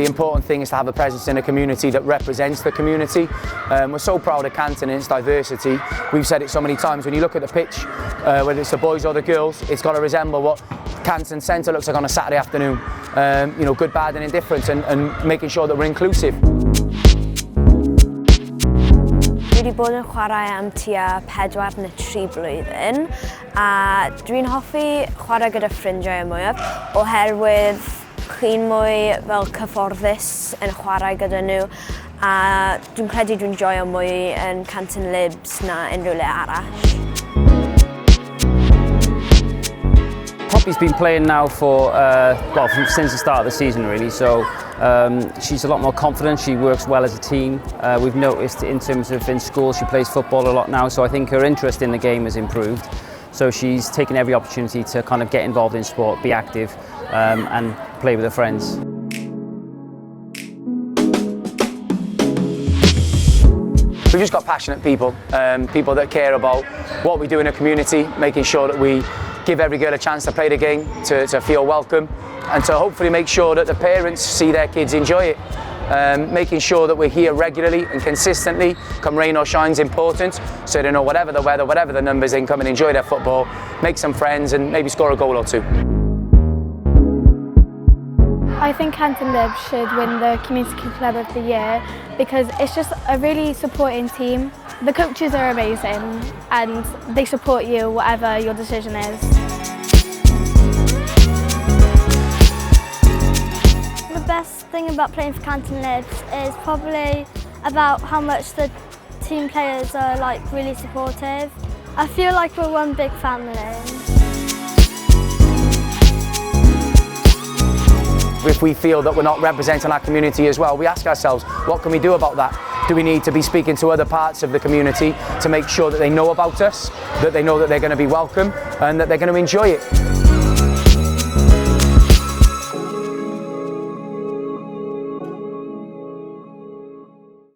the important thing is to have a presence in a community that represents the community. We're so proud of Canton and its diversity. We've said it so many times, when you look at the pitch, whether it's the boys or the girls, it's got to resemble what Canton Centre looks like on a Saturday afternoon. You know, good, bad and indifferent, and making sure that we're inclusive. Dwi wedi bod yn chwarae am tua 4 neu 3 blwyddyn, a dwi'n hoffi chwarae gyda ffrindiau mwyaf oherwydd chi'n mwy fel cyfforddus yn chwarae gyda nhw, a dwi'n credu dwi'n joio mwy yn Canton Libs na unrhyw le arall. Poppy's been playing now for, well, since the start of the season really, so she's a lot more confident, she works well as a team. We've noticed in terms of in school she plays football a lot now, so I think her interest in the game has improved. So she's taken every opportunity to kind of get involved in sport, be active and play with her friends. We've just got passionate people, people that care about what we do in a community, making sure that we give every girl a chance to play the game, to feel welcome, and to hopefully make sure that the parents see their kids enjoy it. Making sure that we're here regularly and consistently, come rain or shine, is important, so they know whatever the weather, whatever the numbers, they can come and enjoy their football, make some friends and maybe score a goal or two. I think Canton Libs should win the Community Club of the Year because it's just a really supporting team. The coaches are amazing and they support you whatever your decision is. The best thing about playing for Canton Libs is probably about how much the team players are like really supportive. I feel like we're one big family. If we feel that we're not representing our community as well, we ask ourselves, what can we do about that? Do we need to be speaking to other parts of the community to make sure that they know about us, that they know that they're going to be welcome and that they're going to enjoy it?